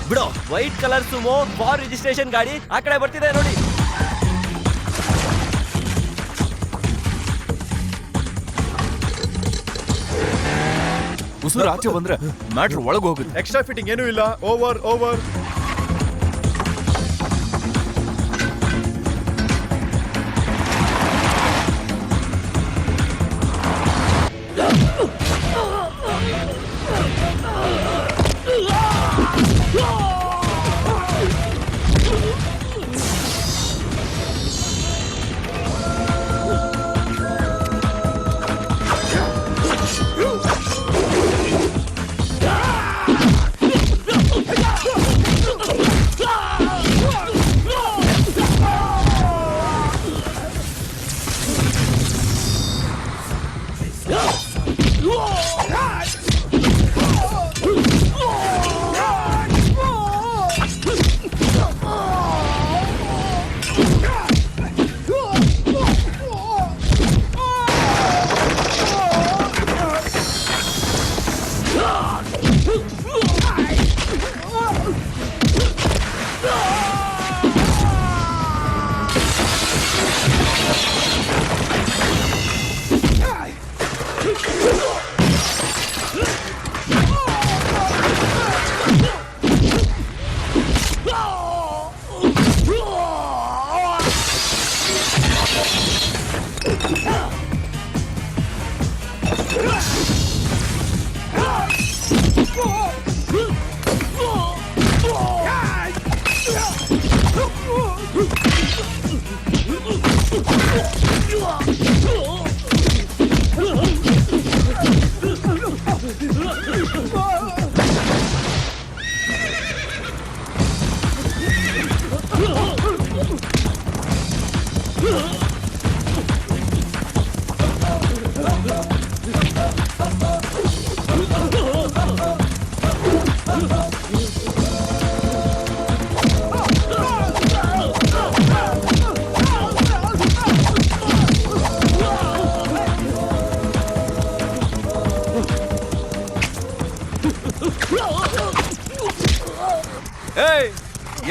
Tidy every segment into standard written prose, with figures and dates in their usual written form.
ಬಿಡೋ, white colour Sumo for registration ಗಾಡಿ ಆ ಕಡೆ ಬರ್ತಿದೆ ನೋಡಿ. ಉಸಿರು ಆಚೆ ಬಂದ್ರೆ ಮ್ಯಾಟ್ರ್ ಒಳಗೆ ಹೋಗುತ್ತೆ. ಎಕ್ಸ್ಟ್ರಾ ಫಿಟ್ಟಿಂಗ್ ಏನೂ ಇಲ್ಲ. Over over.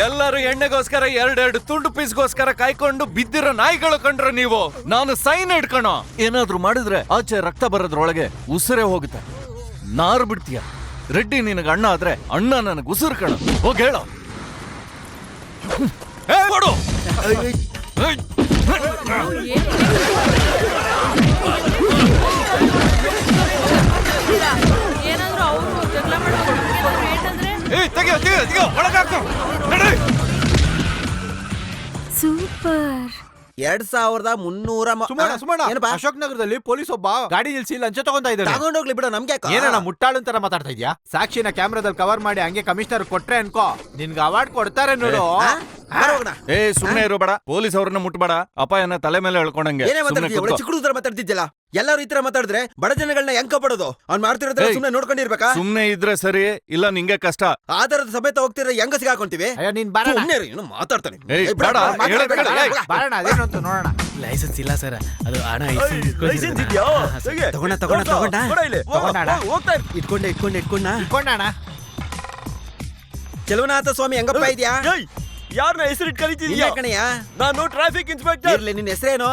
ಎಲ್ಲರೂ ಎಣ್ಣೆಗೋಸ್ಕರ ಎರಡೆರಡು ತುಂಡು ಪೀಸ್ಗೋಸ್ಕರ ಕಾಯ್ಕೊಂಡು ಬಿದ್ದಿರೋ ನಾಯಿಗಳು ಕಂಡ್ರೆ ನೀವು. ನಾನು ಸೈನ್ ಹಿಡ್ಕಣೋ. ಏನಾದ್ರೂ ಮಾಡಿದ್ರೆ ಆಚೆ ರಕ್ತ ಬರೋದ್ರೊಳಗೆ ಉಸಿರೇ ಹೋಗುತ್ತೆ. ನಾರು ಬಿಡ್ತೀಯ. ರೆಡ್ಡಿ ನಿನಗೆ ಅಣ್ಣ ಆದ್ರೆ ಅಣ್ಣ ನನಗೆ ಉಸಿರು ಕಣ. ಹೋಗಿ ಹೇಳೋ. ಸೂಪರ್. 2300 ಅಶೋಕ್ ನಗರದಲ್ಲಿ ಪೊಲೀಸ್ ಒಬ್ಬ ಗಾಡಿ ನಿಲ್ಸಿ ಲಂಚ ತಗೊಂತಾ ಇದ್ದಾರೆ. ತಗೊಂಡೋಗ್ಲಿ ಬಿಡು, ನಮ್ಗೆ ಏನಣ್ಣ ಮುಟ್ಟಾಳು ತರ ಮಾತಾಡ್ತಾ ಇದ್ಯಾ? ಸಾಕ್ಷಿನ ಕ್ಯಾಮ್ರಾದಲ್ಲಿ ಕವರ್ ಮಾಡಿ ಹಂಗೆ ಕಮಿಷನರ್ ಕೊಟ್ರೆ ಅನ್ಕೋ, ನಿನ್ಗೆ ಅವಾರ್ಡ್ ಕೊಡ್ತಾರೆ ನೋಡು. ಸುಮ್ನೆ ಇರೋ ಬೇಡ. ಪೊಲೀಸ್ ಅವ್ರನ್ನ ಮುಟ್ಬೇಡ. ಅಪಾಯನ ತಲೆ ಮೇಲೆ ಹೇಳ್ಕೊಂಡಂಗೆ ಚಿಕ್ಕ ಮಾತಾಡ್ತಿದ್ಯಲ್ಲ. ಎಲ್ಲರೂ ಈ ತರ ಮಾತಾಡಿದ್ರೆ ಬಡ ಜನಗಳನ್ನ ಹೆಂಗ್ ಕಾಪಾಡೋದು? ಅವ್ನ್ ಮಾಡ್ತಿರೋದ್ರೆ ಸುಮ್ನೆ ನೋಡ್ಕೊಂಡಿರ್ಬೇಕಾ? ಸುಮ್ನೆ ಇದ್ರೆ ಸರಿ, ಇಲ್ಲ ನಿಂಗೆ ಕಷ್ಟ. ಆಧಾರದ ಸಮೇತ ಹೋಗ್ತಿದ್ರೆ ಹೆಂಗ ಸಿಗಾಕೊಂತೀವಿ? ನೀನ್ ಮಾತಾಡ್ತಾನೆ. ನೋಡೋಣ. ಲೈಸೆನ್ಸ್ ಇಲ್ಲ ಸರ್. ಅದು ಹಣ ಇಟ್ಕೊಂಡ. ಚೆಲುವನಾಥ ಸ್ವಾಮಿ ಹೆಂಗಪ್ಪ ಇದ್ಯಾ? ಯಾರನ್ನ ಹೆಸರಿಟ್ಟು ಕರೀತಿದ್ಯಾ ಕಣಯ್ಯ? ನಾನು ಟ್ರಾಫಿಕ್ ಇನ್ಸ್ಪೆಕ್ಟರ್. ಇರ್ಲಿ, ನಿನ್ ಹೆಸರೇನು?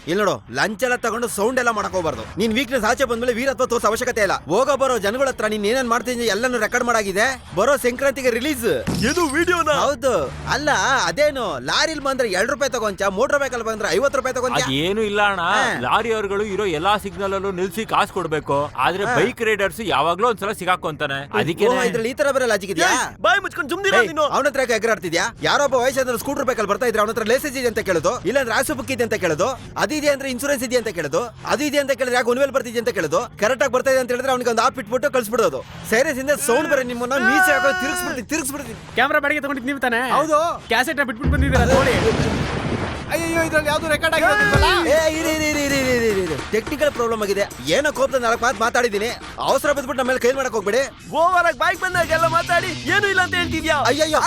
ಇಲ್ಲ ನೋಡು, ಲಂಚ್ ಎಲ್ಲ ತಗೊಂಡು ಸೌಂಡ್ ಎಲ್ಲ ಮಾಡಕ್ ಹೋಗ್ಬಾರ್ದು. ನೀನ್ ವೀಕ್ನೆಸ್ ಆಚೆ ಬಂದ್ಮೇಲೆ ವೀರತ್ವ ತೋರ್ಸೋ ಅವಶ್ಯಕತೆ ಇಲ್ಲ. ಹೋಗೋ ಬರೋ ಜನಗಳ ಹತ್ರ ನೀನ್ ಏನೇನ್ ಮಾಡ್ತೀನಿ ಎಲ್ಲಾನು ರೆಕಾರ್ಡ್ ಮಾಡಾಗಿದೆ. ಬರೋ ಸಂಕ್ರಾಂತಿಗೆ ರಿಲೀಸ್. ಇದು ವಿಡಿಯೋನ? ಹೌದು. ಅಲ್ಲ ಅದೇನು, ಲಾರಿಲ್ ಬಂದ್ರೆ 2 ರೂಪಾಯಿ ತಗೊಂಚ, ಮೋಟರ್ ಬೈಕಲ್ ಬಂದ್ರೆ 50 ರೂಪಾಯಿ ತಗೊಂಚ. ಏನು ಇಲ್ಲ ಅಣ್ಣ, ಲಾರಿ ಅವರುಗಳು ಇರೋ ಎಲ್ಲಾ ಸಿಗ್ನಲ್ ಅಲ್ಲೂ ನಿಲ್ಸಿ ಕಾಸು ಕೊಡ್ಬೇಕು. ಆದ್ರೆ ಬೈಕ್ ರೈಡರ್ಸ್ ಯಾವಾಗ್ಲೂ ಒಂದ್ಸಲ ಸಿಗಾಕೊಂತಾನೆ. ಅದಕ್ಕೆ ಇದ್ರಲ್ಲಿ ಈ ತರ ಬರೋ ಲಾಜಿಕ್ ಇದೆಯಾ? ಬಾಯಿ ಮುಚ್ಕೊಂಡು ಸುಮ್ನಿರ ನೀನು. ಅವನ ಹತ್ರ ಎಗ್ರಾಡ್ತಾ ಮಾಡ್ತಿದ್ಯಾ? ಯಾರೊಬ್ಬ ವಯಸ್ಸಾದ್ರೆ ಸ್ಕೂಟರ್ ಬೇಕಲ್ಲಿ ಬರ್ತಾ ಇದ್ರೆ ಅವನ ಹತ್ರ ಲೈಸೆನ್ಸ್ ಇದೆ ಅಂತ ಕೇಳೋದು, ಇಲ್ಲಾಂದ್ರೆ ಆಸು ಬುಕ್ ಇದೆ ಅಂತ ಕೇಳೋದು, ಅದಿದೆ ಅಂದ್ರೆ ಇನ್ಸೂರೆನ್ಸ್ ಇದೆ ಅಂತ ಕೇಳೋದು, ಅದು ಇದೆ ಅಂತ ಕೇಳಿದ್ರೆ ಯಾಕೆ ಒನ್ವೇಲ್ ಬರ್ತಿದ್ಯಾ ಅಂತ ಕೇಳೋದು, ಕರೆಕ್ಟ್ ಆಗಿ ಬರ್ತಾ ಇದೆ ಅಂತ ಹೇಳಿದ್ರೆ ಅವ್ನಿಗೆ ಒಂದು ಆಪ್ ಇಟ್ಬಿಟ್ಟು ಕಳ್ಸ್ಬಿಡೋದು. ಸೈರಸ್ ಇಂದ ಸೌಂಡ್ ಬರೋ ನಿಮ್ಮನ್ನ ಮೀಸೆ ಹಾಕೋ ತಿರುಗಿಸ್ಬಿಡ್ತೀನಿ. ಕ್ಯಾಮ್ರಾ ಬಾಡಿಗೆ ತಗೊಂಡಿದ್ದು ನೀವು ತಾನೆ? ಹೌದು. ಕ್ಯಾಸೆಟ್ ಬಿಟ್ಬಿಟ್ಟು ಬಂದಿದ್ದೀರಾ ನೋಡಿ. ಅಯ್ಯೋ ಇದ್ರಲ್ಲಿ ಯಾವ್ದು ರೆಕಾರ್ಡ್ ಆಗಿರೋದಿಲ್ವಲ್ಲ? ಟೆಕ್ನಿಕಲ್ ಪ್ರಾಬ್ಲಮ್ ಆಗಿದೆ. ಏನೋ ಕೋಪದ 4 ಮಾತು ಮಾತಾಡಿದೀನಿ. ಅವಸರ ಬಿದ್ಬಿಟ್ಟು ನಮ್ಮ ಮೇಲೆ ಕೈ ಮಾಡಕ್ ಹೋಗ್ಬೇಡಿ. ಓವರ್ ಆಗಿ ಬಾಯ್ಗೆ ಬಂದಾಗೆಲ್ಲ ಮಾತಾಡಿ ಏನು ಇಲ್ಲ ಅಂತ ಹೇಳ್ತಿದ್ಯಾ? ಅಯ್ಯಯ್ಯೋ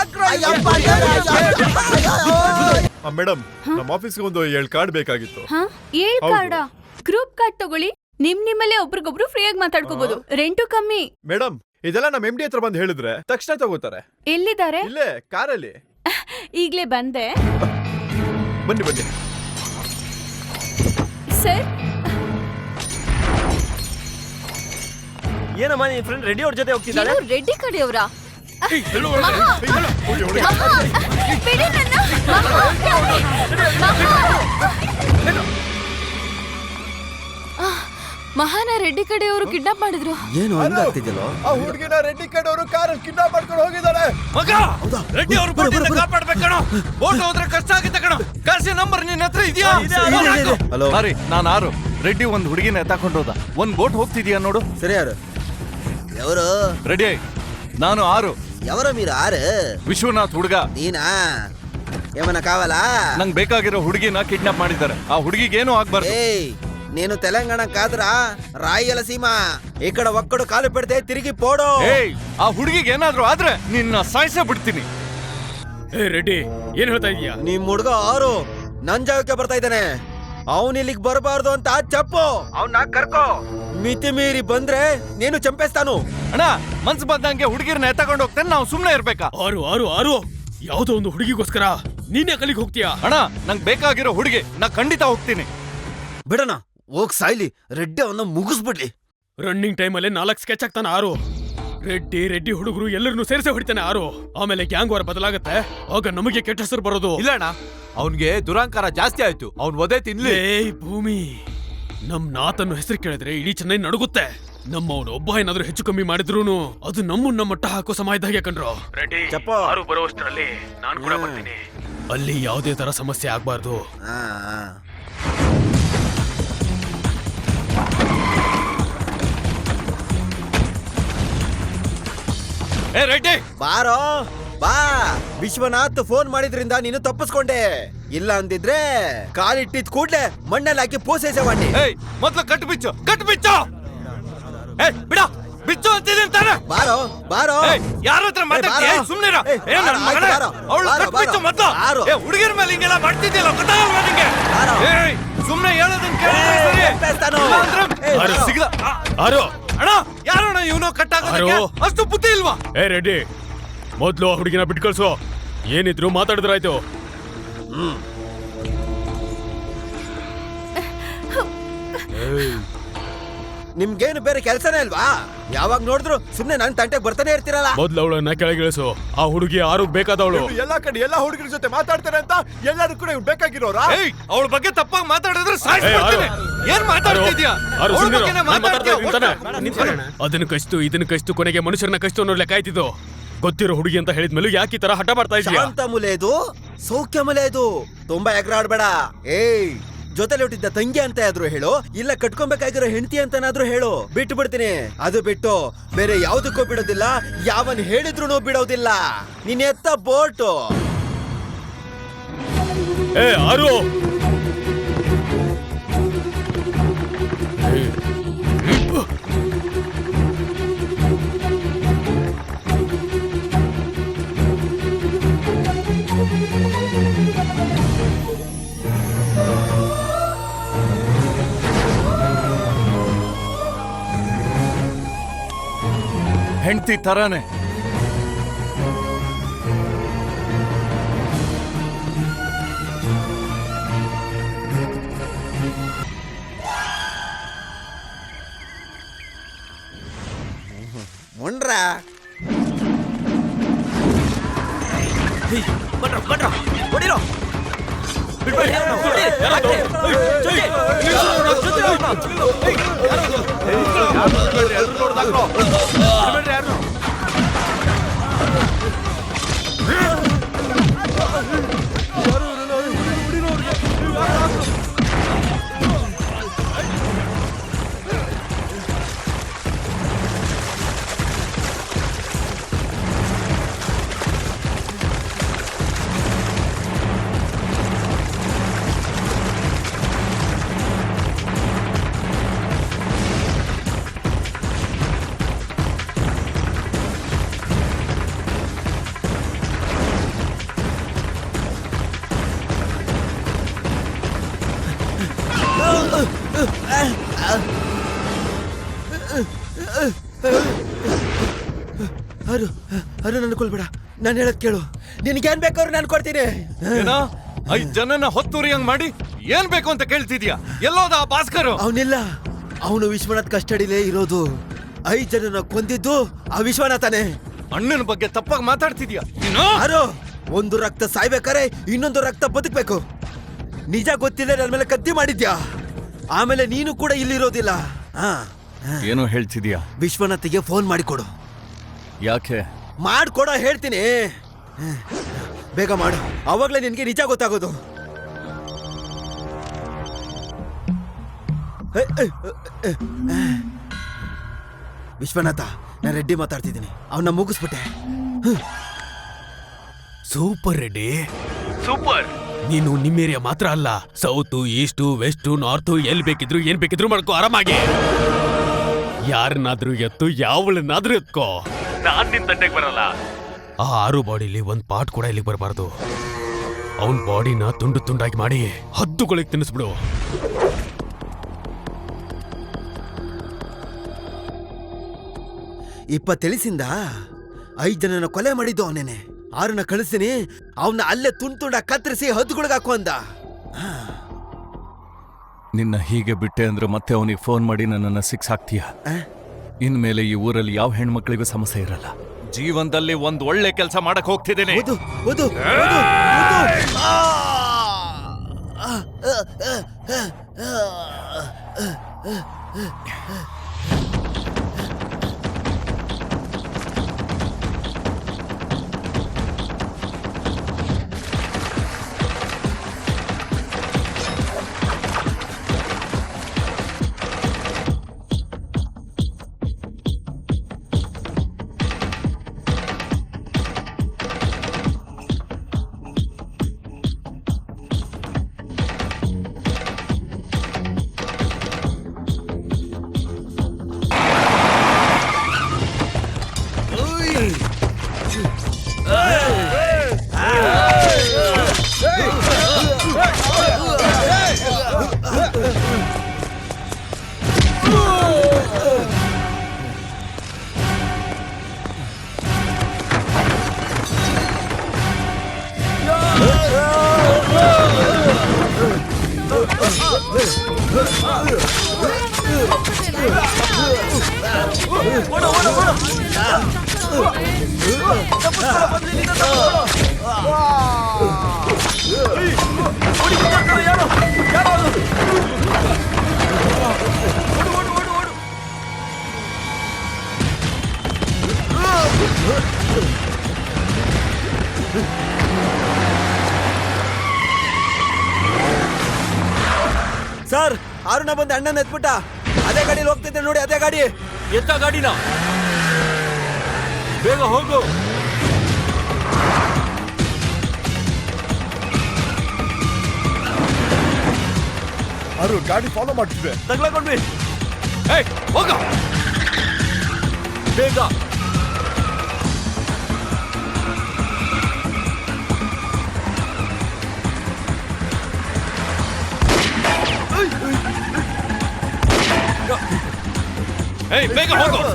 ಮೇಡಮ್, ನಮ್ಮ ಆಫೀಸ್ಗೆ ಒಂದು 7 ಕಾರ್ಡ್ ಬೇಕಾಗಿತ್ತು. ಹಾ 7 ಹೌದು. ಕಾರ್ಡ? ಗ್ರೂಪ್ ಕಾರ್ಡ್ ತಗೊಳ್ಳಿ, ನಿಮ್ಮಲ್ಲೇ ಒಬ್ರಿಗೊಬ್ರು ಫ್ರೀಯಾಗಿ ಮಾತಾಡ್ಕೋಬಹುದು, ರೆಂಟು ಕಮ್ಮಿ. ಮೇಡಮ್, ಇದೆಲ್ಲ ನಮ್ಮ MD ಹತ್ರ ಬಂದು ಹೇಳಿದ್ರೆ ತಕ್ಷಣ ತಗೋತಾರೆ. ಎಲ್ಲಿದ್ದಾರೆ? ಇಲ್ಲೇ ಕಾರಲ್ಲಿ. ಈಗ್ಲೇ ಬಂದೆ ಬನ್ನಿ ಬನ್ನಿ. ಸರ್. ಏನಮ್ಮ ನಿನ್ ಫ್ರೆಂಡ್ ರೆಡ್ಡಿ ಅವ್ರ ಜೊತೆ ಹೋಗ್ತಿದ್ದಾಳೆ? ಏನು ರೆಡ್ಡಿ ಕಡೆಯವರ? ಮಹಾನ ರೆಡ್ಡಿ ಕಡೆಯವರು ಕಿಡ್ನಾಪ್ ಮಾಡಿದ್ರು. ಏನು ಹಂಗಾಗ್ತಿದ್ಯಲ್ಲೋ? ಆ ಹುಡುಗಿನ ರೆಡ್ಡಿ ಕಡೆಯವರು ಕಾರಲ್ಲಿ ಕಿಡ್ನಾಪ್ ಮಾಡ್ಕೊಂಡು ಹೋಗಿದ್ದಾರೆ. ಮಗ ರೆಡ್ಡಿ ಅವ್ರ ಬೋಟಿಂದ ಕಾಪಾಡ್ಬೇಕು ಕಣೋ. ಬೋಟ್ ಹೋದ್ರೆ ಕಷ್ಟ ಆಗುತ್ತೆ ಕಣೋ. ಕಾಸಿ ನಂಬರ್ ನಿನ್ನ ಹತ್ರ ಇದೆಯಾ? ಹಲೋ ಮಾರಿ, ನಾನು ಆರು. ರೆಡ್ಡಿ ಒಂದ್ ಹುಡುಗಿನ ಎತ್ತಾಕೊಂಡು ಹೋದ. ಒಂದ್ ಬೋಟ್ ಹೋಗ್ತಿದ್ಯಾ ನೋಡು. ಸರಿ ಯಾರು? ఎవరు? ರೆಡಿ, ನಾನು ಆರು. ఎవరో మీరు ఆరు? ವಿಶ್ವನಾಥ್ ಹುಡುಗ. ನೀನಾ? ఏమన్నా కావాలా? ನಂಗೆ ಬೇಕಾಗಿರೋ ಹುಡುಗಿನ ಕಿಡ್ನಾಪ್ ಮಾಡಿದ್ದಾರೆ. ಆ ಹುಡುಗಿಗೆ ಏನು ಆಗ್ಬಾರ್ದು. ఏయ్, నేను తెలంగాణ కాదురా, రాయలసీమ. ఇక్కడ ఒక్కడు కాలు పెడితే తిరిగి పోడు. ಏಯ್, ಆ ಹುಡುಗಿಗೆ ಏನಾದ್ರೂ ಆದ್ರೆ ನಿನ್ನ ಸಾಯಿಸೇ ಬಿಡ್ತೀನಿ. ಏ ರೆಡ್ಡಿ, ಏನ್ ಹೇಳ್ತಾ ಇದೀಯಾ? ನಿಮ್ ಹುಡುಗ ಆರು ನನ್ ಜಾಗಕ್ಕೆ ಬರ್ತಾ ಇದ್ದಾನೆ. ಅವನ್ ಇಲ್ಲಿಗೆ ಬರಬಾರ್ದು ಅಂತ ಚಪ್ಪು. ಅವ್ನ ಕರ್ಕೋ. ಮಿತಿ ಮೀರಿ ಬಂದ್ರೆ ನೀನು ಚಂಪೇಸ್ತಾನು. ಅಣ್ಣ, ಮನ್ಸು ಬಂದಂಗೆ ಹುಡುಗಿರ್ನ ಎತ್ತಕೊಂಡು ಹೋಗ್ತಾನೆ. ನಾವು ಸುಮ್ನೆ ಇರ್ಬೇಕಾ? ಆರು ಯಾವ್ದೋ ಒಂದು ಹುಡುಗಿಗೋಸ್ಕರ ನೀನೇ ಕಲಿಗೆ ಹೋಗ್ತೀಯಾ? ಅಣ್ಣ, ನಂಗೆ ಬೇಕಾಗಿರೋ ಹುಡುಗಿ, ನಾ ಖಂಡಿತ ಹೋಗ್ತೀನಿ. ಬಿಡಣ, ಹೋಗ್ ಸಾಯ್ಲಿ. ರೆಡ್ಡಿ ಅವನ್ನ ಮುಗಿಸ್ಬಿಡ್ಲಿ. ರನ್ನಿಂಗ್ ಟೈಮಲ್ಲಿ 4 ಸ್ಕೆಚ್ ಆಗ್ತಾನೆ ಆರು. ರೆಡ್ಡಿ ಹುಡುಗರು ಎಲ್ಲರನ್ನೂ ಸೇರಿಸಿ ಹೊಡಿತಾನೆ ಆರು. ಆಮೇಲೆ ಗ್ಯಾಂಗ್ ವಾರ್ ಬದಲಾಗತ್ತೆ, ಆಗ ನಮಗೆ ಕೆಟ್ಟ ಹೆಸರು ಬರೋದು. ಇಲ್ಲಣ್ಣ, ಅವನ್ಗೆ ದುರಾಂಕಾರ ಜಾಸ್ತಿ ಆಯ್ತು. ಅವ್ನ್ ಒದೆ ತಿನ್ಲಿ. ಭೂಮಿ, ನಮ್ ನಾತನ್ನು ಹೆಸರು ಕೇಳಿದ್ರೆ ಇಡೀ ಚೆನ್ನೈ ನಡುಗುತ್ತೆ. ನಮ್ಮವನು ಒಬ್ಬ ಏನಾದ್ರೂ ಹೆಚ್ಚು ಕಮ್ಮಿ ಮಾಡಿದ್ರೂನು ಅದು ನಮ್ಮ ಮಟ್ಟ ಹಾಕೋ ಸಮಯ ಇದ್ದಾಗೆ ಕಣ್ರೋ. ರೆಡ್ಡಿ, ಚಪ್ಪು. ಆರು ಬರೋಷ್ಟರಲ್ಲಿ ನಾನು ಕೂಡ ಬರ್ತೀನಿ. ಅಲ್ಲಿ ಯಾವುದೇ ತರ ಸಮಸ್ಯೆ ಆಗ್ಬಾರ್ದು. ಆ, ಆ. ಏ ರೆಡ್ಡಿ, ಬಾರೋ ಬಾ. ವಿಶ್ವನಾಥ್ ಫೋನ್ ಮಾಡಿದ್ರಿಂದ ನೀನು ತಪ್ಪಿಸ್ಕೊಂಡೆ. ಇಲ್ಲ ಅಂದಿದ್ರೆ ಕಾಲಿಟ್ಟಿದ್ ಕೂಡ್ಲೆ ಮಣ್ಣಲ್ಲಿ ಹಾಕಿ ಪೋಸೇಸವಾಣಿ. ಏಯ್, ಮೊದ್ಲು ಕಟ್ಟು ಬಿಚ್ಚು. ಏಯ್, ಬಿಡ, ಬಿಚ್ಚು ಅಂತಿದ್ದೀನಿ ತಾನೆ. ಬಾರೋ ಬಾರೋ. ಯಾರ ಹತ್ರ ಮಾತಾಡ್ತೀಯ? ಸುಮ್ನಿರ. ಅವಳು ಕಟ್ಟು ಬಿಚ್ಚು ಮೊದ್ಲು. ಏ, ಹುಡುಗಿರ ಮೇಲೆ ಹಿಂಗೆಲ್ಲ ಮಾಡ್ತಿದ್ಯಲ್ಲ, ಗೊತ್ತಾಗಲ್ವಾ ನಿಂಗೆ? ಏಯ್, ಸುಮ್ನೆ ಹೇಳೋದನ್ನ ಕೇಳಿದ್ರೆ ಸರಿ. ಇಲ್ಲ ಅಂದ್ರೆ ಆರು. ಸಿಗ್ದ. ಆರು, ಅಣ್ಣ, ಯಾರಣ್ಣ ಇವನು ಕಟ್ಟಾಗೋದಕ್ಕೆ? ಆರು. ಅಷ್ಟು ಬುದ್ಧಿ ಇಲ್ವಾ? ಏ ರೆಡ್ಡಿ, ಮೊದ್ಲು ಆ ಹುಡುಗಿನ ಬಿಟ್ಟು ಕಳ್ಸು. ಏನಿದ್ರು ಮಾತಾಡಿದ್ರಾಯ್ತು. ನಿಮ್ಗೇನು ಬೇರೆ ಕೆಲ್ಸನೇ ಅಲ್ವಾ? ಯಾವಾಗ ನೋಡಿದ್ರು ಸುಮ್ನೆ ನನ್ ತಂಟೆಗೆ ಬರ್ತಾನೆ ಇರ್ತೀರಲ್ಲ. ಮೊದ್ಲು ಅವಳನ್ನ ಕೆಳಗಿಳಿಸು. ಆ ಹುಡುಗಿ ಆರು ಬೇಕಾದವಳು. ಇವ್ರು ಎಲ್ಲಾ ಕಡೆ ಎಲ್ಲಾ ಹುಡುಗರ ಜೊತೆ ಮಾತಾಡ್ತಾರೆ ಅಂತ ಎಲ್ಲರೂ ಕೂಡ ಇವ್ರು ಬೇಕಾಗಿರೋರಾ? ಏಯ್, ಅವಳ ಬಗ್ಗೆ ತಪ್ಪಾಗಿ ಮಾತಾಡಿದ್ರೆ ಸಾಯಿಸ್ಬಿಡ್ತೀನಿ. ಏನ್ ಮಾತಾಡ್ತಿದ್ಯಾ? ಆರು, ಅವಳ ಸುಮ್ನಿರು. ಬಗ್ಗೆನೇ ನಾನ್ ಮಾತಾಡ್ತಾ ಮಾತಾಡ್ತೀಯ? ಇದ್ದೀನಿ ತಾನೆ? ಅದನ್ನ ಕಚ್ತು ಇದನ್ನ ಕಚ್ತು, ಕೊನೆಗೆ ಮನುಷ್ಯರನ್ನ ಕಚ್ತು ಅನ್ನೋ ಲೆಕ್ಕ ಆಯ್ತಿದ್ದು. ಗೊತ್ತಿರೋ ಹುಡುಗಿ ಅಂತ ಹೇಳಿದ್ಮೇಲೆ ಯಾಕೆ ಈ ತರ ಹಠ ಮಾಡ್ತಾ ಇದೀಯಾ? ಶಾಂತ ಮುಲೆದು, ಸೌಖ್ಯ ಮುಲೆದು. ತುಂಬಾ ಎಗರಾಡ್ಬೇಡ. ಏಯ್, ಜೊತೆಲಿ ಹುಟ್ಟಿದ್ದ ತಂಗಿ ಅಂತ ಆದ್ರೂ ಹೇಳು, ಇಲ್ಲ ಕಟ್ಕೊಬೇಕಾಗಿರೋ ಹೆಂಡತಿ ಅಂತನಾದ್ರೂ ಹೇಳು. ಬಿಟ್ಟು ಬಿಡ್ತೀನಿ. ಅದು ಬಿಟ್ಟು ಬೇರೆ ಯಾವ್ದಕ್ಕೂ ಬಿಡೋದಿಲ್ಲ. ಯಾವನ್ ಹೇಳಿದ್ರು ಬಿಡೋದಿಲ್ಲ. ನೀನ್ ಎತ್ತ ಬೋಟು. ಏ ಆರು, ಹೆಂಡತಿ ತರಾನೆ. ಮುಂಡ್ರ ಬನ್ರ ಹೊಡಿರೋ. ಅರು ಅರು ನನ್ನ ಕೊಲ್ಬೇಡ, ನಾನು ಹೇಳದ್ ಕೇಳು. ನಿನ್ಗೇನ್ ಬೇಕಾದ್ರು ನಾನು ಕೊಡ್ತೀನಿ. ಏನೋ 5 ಜನನ ಹೊತ್ತುರಿಯಂಗ್ ಮಾಡಿ ಏನ್ ಬೇಕು ಅಂತ ಕೇಳ್ತಿದ್ಯಾ? ಎಲ್ಲೋದ ಆ ಭಾಸ್ಕರ್? ಅವನಿಲ್ಲ, ಅವನು ವಿಶ್ವನಾಥ್ ಕಸ್ಟಡಿಲೇ ಇರೋದು. 5 ಜನನ ಕೊಂದಿದ್ದು ಆ ವಿಶ್ವನಾಥನೇ. ಅಣ್ಣನ ಬಗ್ಗೆ ತಪ್ಪಾಗಿ ಮಾತಾಡ್ತಿದ್ಯಾ ನೀನು? ಅರು, ಒಂದು ರಕ್ತ ಸಾಯ್ಬೇಕಾರೆ ಇನ್ನೊಂದು ರಕ್ತ ಬದುಕ್ಬೇಕು. ನಿಜ ಗೊತ್ತಿಲ್ಲ ನನ್ನ ಮೇಲೆ ಕತ್ತಿ ಮಾಡಿದ್ಯಾ, ಆಮೇಲೆ ನೀನು ಕೂಡ ಇಲ್ಲಿರೋದಿಲ್ಲ. ಏನೋ ಹೇಳ್ತಿದ್ಯಾ? ವಿಶ್ವನಾಥಿಗೆ ಫೋನ್ ಮಾಡಿಕೊಡು. ಯಾಕೆ? ಮಾಡ್ಕೊಡೋ ಹೇಳ್ತೀನಿ. ಬೇಗ ಮಾಡು, ಅವಾಗ್ಲೇ ನಿನ್ಗೆ ನಿಜ ಗೊತ್ತಾಗೋದು. ವಿಶ್ವನಾಥ, ನಾನು ರೆಡ್ಡಿ ಮಾತಾಡ್ತಿದ್ದೀನಿ. ಅವನ್ನ ಮುಗಿಸ್ಬಿಟ್ಟೆ. Super Reddy, super. ನೀನು ನಿಮ್ಮ ಏರಿಯಾ ಮಾತ್ರ ಅಲ್ಲ, ಸೌತ್ ಈಸ್ಟ್ ವೆಸ್ಟ್ ನಾರ್ತ್ ಎಲ್ಲಿ ಬೇಕಿದ್ರು ಏನ್ ಬೇಕಿದ್ರು ಮಾಡ್ಕೋ ಆರಾಮಾಗಿ. ಯಾರನ್ನಾದ್ರೂ ಎತ್ತು, ಯಾವಳನ್ನಾದ್ರೂ ಎತ್ಕೋ, ನಾನ್ ನಿನ್ ತಂಟೆಗೆ ಬರಲ್ಲ. ಆ 6 ಬಾಡಿಲಿ ಒಂದ್ ಪಾರ್ಟ್ ಕೂಡ ಇಲ್ಲಿಗೆ ಬರಬಾರ್ದು. ಅವನ್ ಬಾಡಿನ ತುಂಡು ತುಂಡಾಗಿ ಮಾಡಿ ಹದ್ದುಗಳಿಗೆ ತಿನ್ನಿಸ್ಬಿಡು. ತಿಳಿಸಿಂದ 5 ಜನನ ಕೊಲೆ ಮಾಡಿದ್ದು ಅವನೇನೆ. 6ನ ಕಳಿಸ್ತೀನಿ, ಅವನ್ನ ಅಲ್ಲೇ ತುಂಡ ಕತ್ತರಿಸಿ ಹದ್ದುಗಳಿಗೆ ಹಾಕು ಅಂದ. ನಿನ್ನ ಹೀಗೆ ಬಿಟ್ಟೆ ಅಂದ್ರೆ ಮತ್ತೆ ಅವನಿಗೆ ಫೋನ್ ಮಾಡಿ ನನ್ನನ್ನ ಸಿಕ್ಸಾಕ್ತೀಯ. ಇನ್ಮೇಲೆ ಈ ಊರಲ್ಲಿ ಯಾವ ಹೆಣ್ಮಕ್ಳಿಗೂ ಸಮಸ್ಯೆ ಇರಲ್ಲ. ಜೀವನದಲ್ಲಿ ಒಂದ್ ಒಳ್ಳೆ ಕೆಲಸ ಮಾಡಕ್ ಹೋಗ್ತಿದ್ದೇನೆ. ಓದು, ಓದು, ಓದು, ಓದು. ಸರ್, 6ನ ಬಂದು ಅಣ್ಣನ ಎತ್ಬಿಟ್ಟ. ಅದೇ ಗಾಡಿಲಿ ಹೋಗ್ತಿದ್ದೆ ನೋಡಿ, ಅದೇ ಗಾಡಿ. ಎತ್ತ ಗಾಡಿನ, ಬೇಗ ಹೋಗು. ಅರು ಗಾಡಿ ಫಾಲೋ ಮಾಡ್ತಿದ್ದೆ. ತಗ್ಲಾಕೊಂಡ್ವಿ. ಹೋಗ ಬೇಗ. ಬೇಗ ಹೋಗು.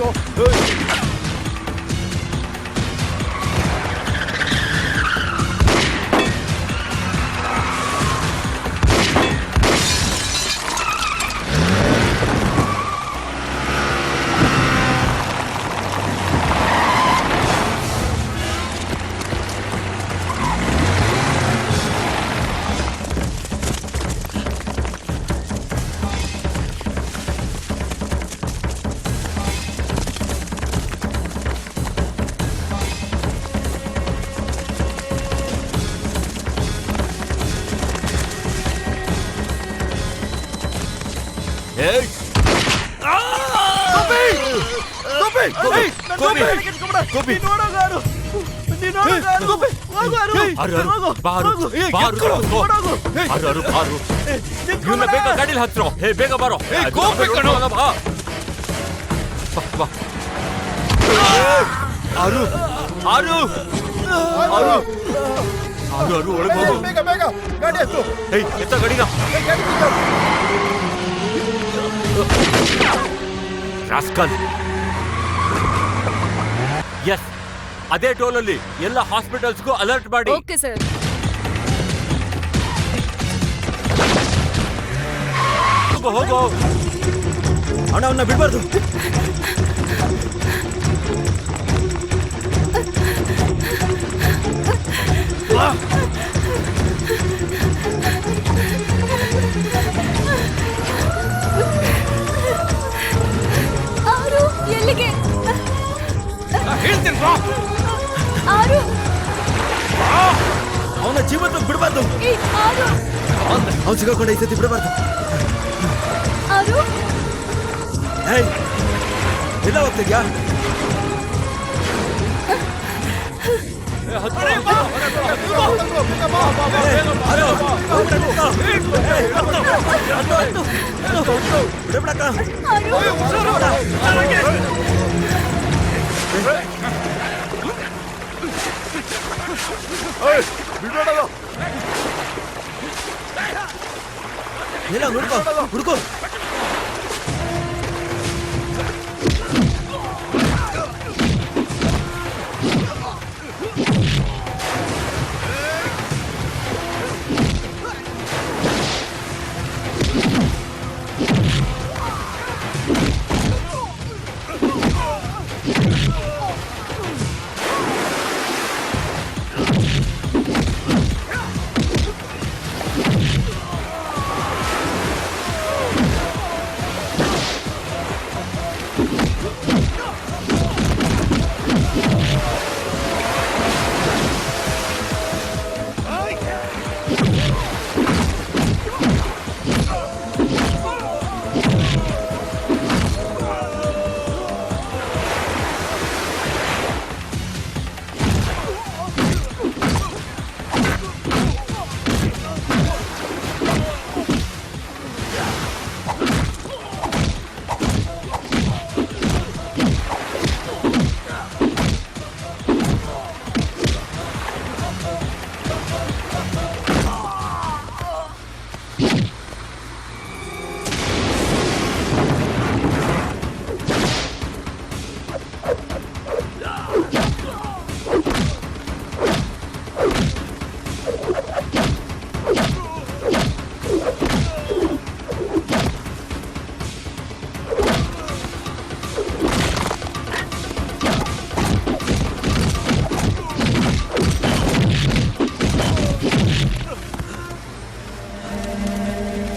ಬೇಗ ಗಾಡಿಲಿ ಹತ್ರ. ಬೇಗ ಬರೋ. ಆರು ಆರು ಆರು ಆರು ಒಳಗೆ ಹೋಗು. ಬೇಗ ಬೇಗ ಗಾಡಿ ಹತ್ತು. ಎತ್ತ ಗಾಡಿನ. ಗಾಡಿ ರಾಸ್ಕಲ್. ಎಸ್, ಅದೇ ಟೋಲಲ್ಲಿ ಎಲ್ಲ ಹಾಸ್ಪಿಟಲ್ಸ್ಗೂ ಅಲರ್ಟ್ ಮಾಡಿ. Okay sir. ಹೋಗೋ. ಅಣ್ಣ ಅವನ್ನ ಬಿಡ್ಬಾರ್ದು. ಆರು ಎಲ್ಲಿಗೆ? ಹೇಳ್ತೀನಿ ಆರು ಅವನ ಜೀವನ ಬಿಡ್ಬಾರ್ದು. ಆರು ಅವ್ನು ಸಿಗಾಕೊಂಡ ಈ ಸತಿ ಬಿಡಬಾರ್ದು. ಆರು ಏಯ್ ಎಲ್ಲ ಹೋಗ್ತಿದ್ಯಾ? ಎಲ್ಲ ಹುಡ್ಕೋ ಹುಡ್ಕೋ.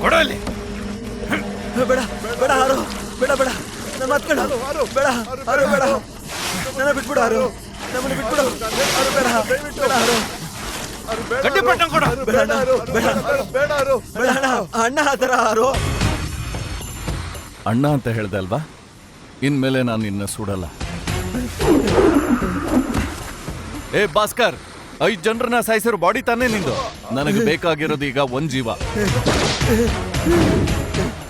ಕೊಡಲಿ. ಬೇಡ ಬೇಡ ಹಾರು, ಬೇಡ ಬೇಡ ನನ್ನ ಮಾತ್ಕೊಂಡು ಬೇಡ ಹಾರು, ಬೇಡ ನನ್ನ ಬಿಟ್ಬಿಡು ಹಾರು, ನಮ್ಮನ್ನು ಬಿಟ್ಬಿಡು ಹಾರು, ಬೇಡ ಬೇಡ ಹಾರು, ಗಟ್ಟಿಪಟ್ಟ ಕೊಡ. ಬೇಡ ಅಣ್ಣ, ಬೇಡ ಬೇಡ ಅಣ್ಣ, ಅಣ್ಣ ಆ ಥರ ಹಾರು. ಅಣ್ಣ ಅಂತ ಹೇಳ್ದೆ ಅಲ್ವಾ, ಇನ್ಮೇಲೆ ನಾನು ನಿನ್ನ ಸುಡಲ್ಲ. ಏ ಭಾಸ್ಕರ್, 5 ಜನರನ್ನ ಸಾಯಿಸಿರೋ ಬಾಡಿ ತಾನೇ ನಿಂದು. ನನಗೆ ಬೇಕಾಗಿರೋದು ಈಗ 1 ಜೀವ.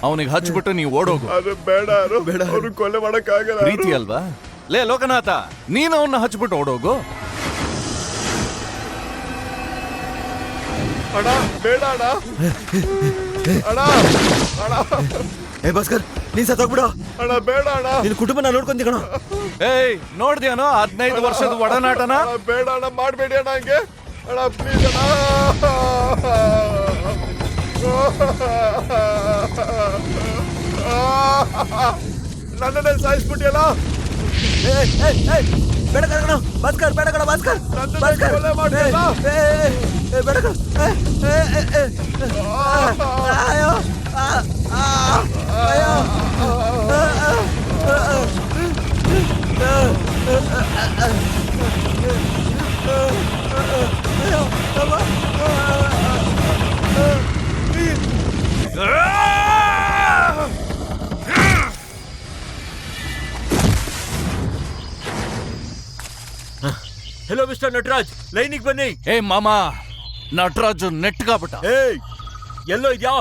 ಅವನಿಗೆ ಹಚ್ಬಿಟ್ಟು ನೀವು ಓಡೋಗು. ಬೇಡ ಅವ್ರು ಕೊಲೆ ಮಾಡಕ್ಕಾಗಲ್ಲ. ಪ್ರೀತಿ ಅಲ್ವಾ? ಲೇ ಲೋಕನಾಥ, ನೀನು ಅವನ್ನ ಹಚ್ಬಿಟ್ಟು ಓಡೋಗು. ಅಣ್ಣ ಬೇಡ ಅಣ್ಣ, ಅಣ್ಣ ಅಣ್ಣ ಏ ಭಾಸ್ಕರ್, ನೀನ್ ಸತ್ತೋಗ್ಬಿಡು. ಅಣ್ಣ ಬೇಡ ಅಣ್ಣ, ನಿನ್ ಕುಟುಂಬನ ನೋಡ್ಕೊಂತಿ ಕಣೋ. ಏಯ್ ನೋಡ್ದ್ಯಾನೋ 15 ವರ್ಷದ ಒಡನಾಟನ? ಅಣ್ಣ ಬೇಡ ಅಣ್ಣ, ಮಾಡ್ಬೇಡಿ ಅಣ್ಣ ಹಂಗೆ. ಅಣ್ಣ ಪ್ಲೀಸ್ ಅಣ್ಣ. ನನ್ನನ್ನೇ ಸಾಯಿಸ್ಬಿಟ್ಟಿಯಲ್ಲ. ಬೇಡ ಕಣ ಭಾಸ್ಕರ್, ಬೇಡ ಕಣ ಭಾಸ್ಕರ್, ಭಾಸ್ಕರ್ ಕೊಲೆ ಮಾಡ್ತೀಯಲ್ಲ? ಬೇಡ ಕಣ. ಅಯ್ಯೋ ಅಯ್ಯೋ ಹೆಲೋ ಮಿಸ್ಟರ್ ನಟರಾಜ್, ಲೈನಿಗೆ ಬನ್ನಿ. ಏ ಮಾಮ, ನಟರಾಜು ನೆಟ್ಗಾಬಿಟ್ಟ. ಏಯ್ ಎಲ್ಲೋ ಇದ್ಯಾ?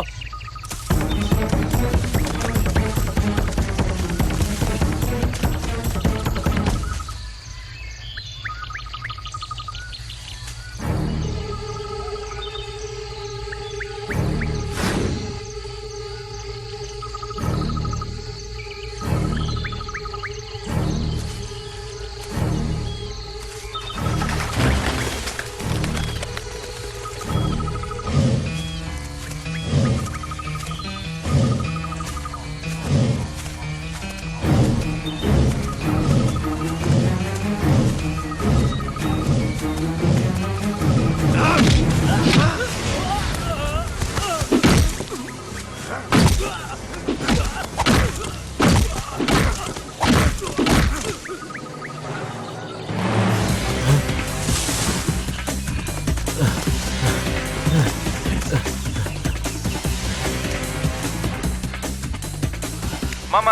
ಮಾಮ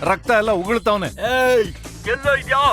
ರಕ್ತ ಎಲ್ಲ ಉಗುಳ್ತಾವನೆ. ಎಲ್ಲೋ ಇದ್ಯಾ?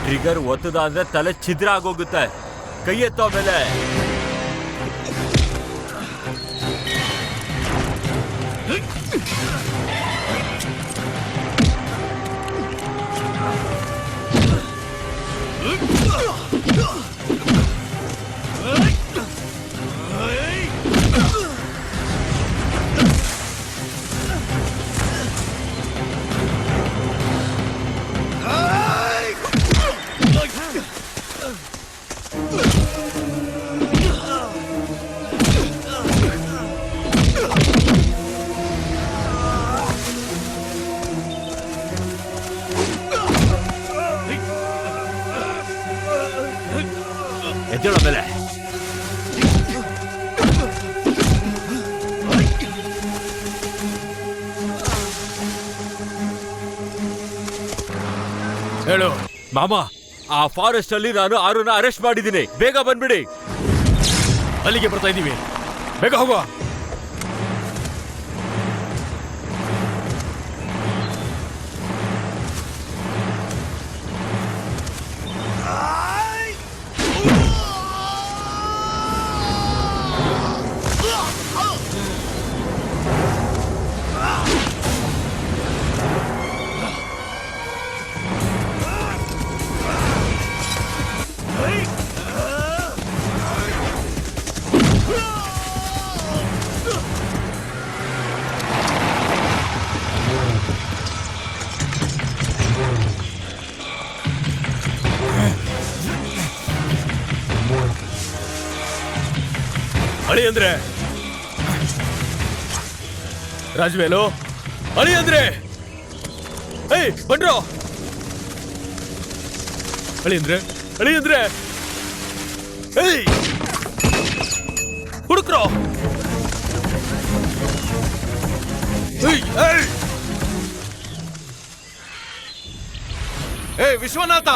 ಟ್ರಿಗರ್ ಒತ್ತದ ಅಂದ್ರೆ ತಲೆ ಛಿದ್ರ ಆಗೋಗುತ್ತೆ. ಕೈ ಎತ್ತೋ ಮೇಲೆ ಎದ್ದೇಳೋ ಮೇಲೆ. ಹೇಳು ಮಾಮ, ಆ ಫಾರೆಸ್ಟ್ ಅಲ್ಲಿ ನಾನು ಆರುನ ಅರೆಸ್ಟ್ ಮಾಡಿದ್ದೀನಿ. ಬೇಗ ಬಂದ್ಬಿಡಿ. ಅಲ್ಲಿಗೆ ಬರ್ತಾ ಇದೀವಿ, ಬೇಗ ಹೋಗುವ. ಅಳಿ ಅಂದ್ರೆ ರಾಜವೇಲು, ಅಳಿ ಅಂದ್ರೆ ಏಯ್ ಬನ್ರೋ. ಅಳಿ ಅಂದ್ರೆ ಏಯ್ ಹುಡುಕ್ರೋ. ಏ ವಿಶ್ವನಾಥ,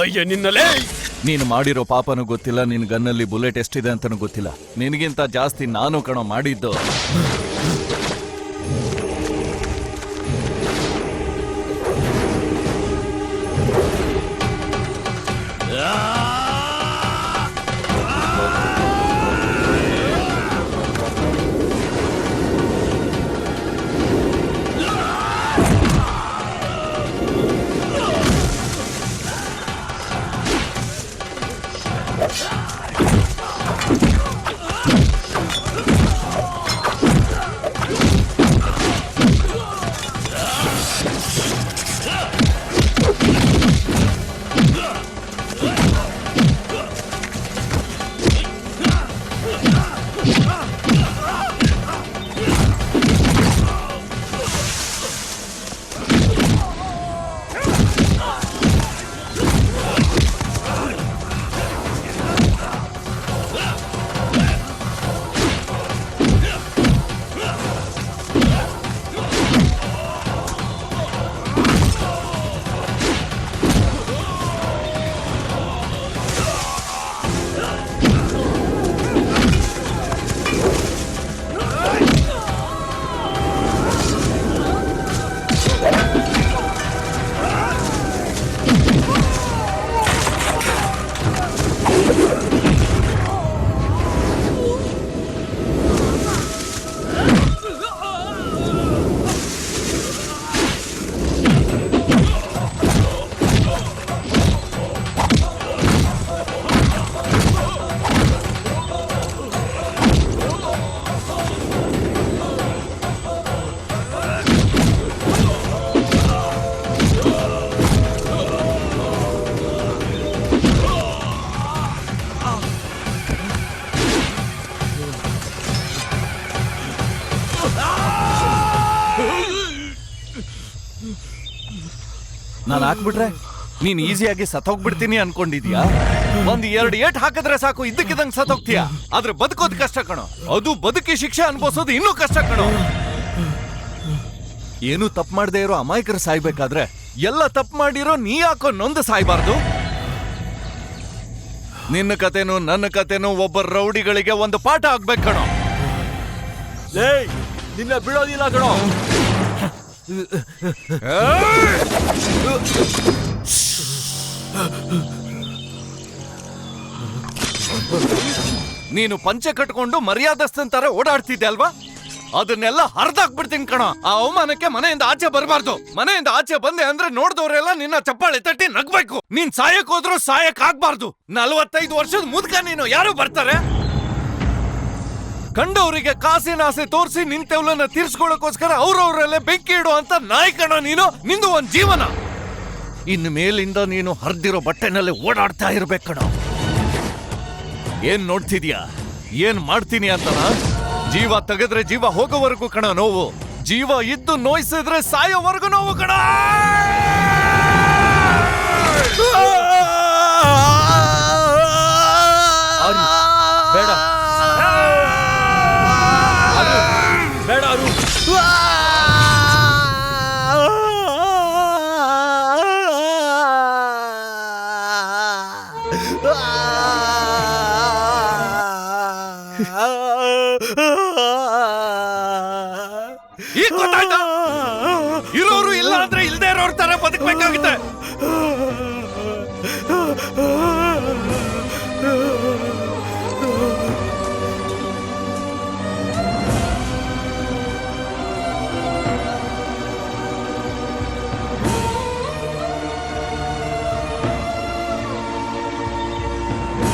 ಅಯ್ಯ ನಿನ್ನಲೇ. ನೀನು ಮಾಡಿರೋ ಪಾಪನೂ ಗೊತ್ತಿಲ್ಲ, ನಿನ್ ಗನ್ನಲ್ಲಿ ಬುಲೆಟ್ ಎಷ್ಟಿದೆ ಅಂತಾನೂ ಗೊತ್ತಿಲ್ಲ. ನಿನಗಿಂತ ಜಾಸ್ತಿ ನಾನು ಕಣೋ ಮಾಡಿದ್ದು. ನಾನು ಹಾಕ್ಬಿಟ್ರೆ ನೀನ್ ಈಸಿಯಾಗಿ ಸತ್ತೋಗ್ಬಿಡ್ತೀನಿ ಅನ್ಕೊಂಡಿದ್ಯಾ? ಒಂದ್ 2 ಏಟ್ ಹಾಕಿದ್ರೆ ಸಾಕು, ಇದ್ದಕ್ಕಿದಂಗ್ ಸತ್ತೋಗ್ತೀಯ. ಆದ್ರೆ ಬದುಕೋದು ಕಷ್ಟ ಕಣೋ. ಅದು ಬದುಕಿ ಶಿಕ್ಷೆ ಅನ್ಭವಿಸೋದು ಇನ್ನೂ ಕಷ್ಟ ಕಣೋ. ಏನು ತಪ್ಪು ಮಾಡದೇ ಇರೋ ಅಮಾಯಕರು ಸಾಯ್ಬೇಕಾದ್ರೆ ಎಲ್ಲ ತಪ್ಪು ಮಾಡಿರೋ ನೀ ಯಾಕೋ ನೊಂದು ಸಾಯ್ಬಾರ್ದು? ನಿನ್ನ ಕತೆನೂ ನನ್ನ ಕತೆನೂ ಒಬ್ಬ ರೌಡಿಗಳಿಗೆ ಒಂದು ಪಾಠ ಆಗ್ಬೇಕು ಕಣೋ. ಏಯ್ ನಿನ್ನ ಬಿಡೋದಿಲ್ಲ ಕಣೋ. ನೀನು ಪಂಚೆ ಕಟ್ಕೊಂಡು ಮರ್ಯಾದಸ್ತನ್ ತರ ಓಡಾಡ್ತಿದ್ದೆ ಅಲ್ವಾ? ಅದನ್ನೆಲ್ಲ ಹರಿದಾಕ್ಬಿಡ್ತೀನಿ ಕಣೋ. ಆ ಅವಮಾನಕ್ಕೆ ಮನೆಯಿಂದ ಆಚೆ ಬರಬಾರ್ದು. ಮನೆಯಿಂದ ಆಚೆ ಬಂದೆ ಅಂದ್ರೆ ನೋಡ್ದವ್ರೆಲ್ಲ ನಿನ್ನ ಚಪ್ಪಾಳೆ ತಟ್ಟಿ ನಗ್ಬೇಕು. ನೀನ್ ಸಾಯಕ್ ಹೋದ್ರು ಸಾಯಕ್ ಆಗ್ಬಾರ್ದು. 45 ವರ್ಷದ ಮುದ್ಕ ನೀನು. ಯಾರು ಬರ್ತಾರೆ? ಕಂಡವರಿಗೆ ಕಾಸಿನ ಆಸೆ ತೋರಿಸಿ ನಿಂತೆವ್ಲನ್ನ ತೀರ್ಸ್ಕೊಳ್ಳೋಕೋಸ್ಕರ ಅವ್ರವ್ರಲ್ಲೇ ಬೆಂಕಿ ಇಡು ಅಂತ ನಾಯಿ ಕಣೋ ನೀನು. ನಿಂದು ಒಂದ್ ಜೀವನ. ಇನ್ನು ಮೇಲಿಂದ ನೀನು ಹರಿದಿರೋ ಬಟ್ಟೆನಲ್ಲಿ ಓಡಾಡ್ತಾ ಇರ್ಬೇಕು ಕಣೋ. ಏನ್ ನೋಡ್ತಿದ್ಯಾ? ಏನ್ ಮಾಡ್ತೀನಿ ಅಂತನ? ಜೀವ ತೆಗೆದ್ರೆ ಜೀವ ಹೋಗೋವರೆಗೂ ಕಣ ನೋವು. ಜೀವ ಇದ್ದು ನೋಯಿಸಿದ್ರೆ ಸಾಯೋವರೆಗೂ ನೋವು ಕಣ. ಬೇಡ ಬೇಡ ಅರು. ಈಗ ಗೊತ್ತಾಯ್ತಾ? ಇರೋರು ಇಲ್ಲ ಅಂದ್ರೆ ಇಲ್ದೇ ಇರೋರ್ ತರ ಬದುಕಬೇಕಾಗುತ್ತೆ.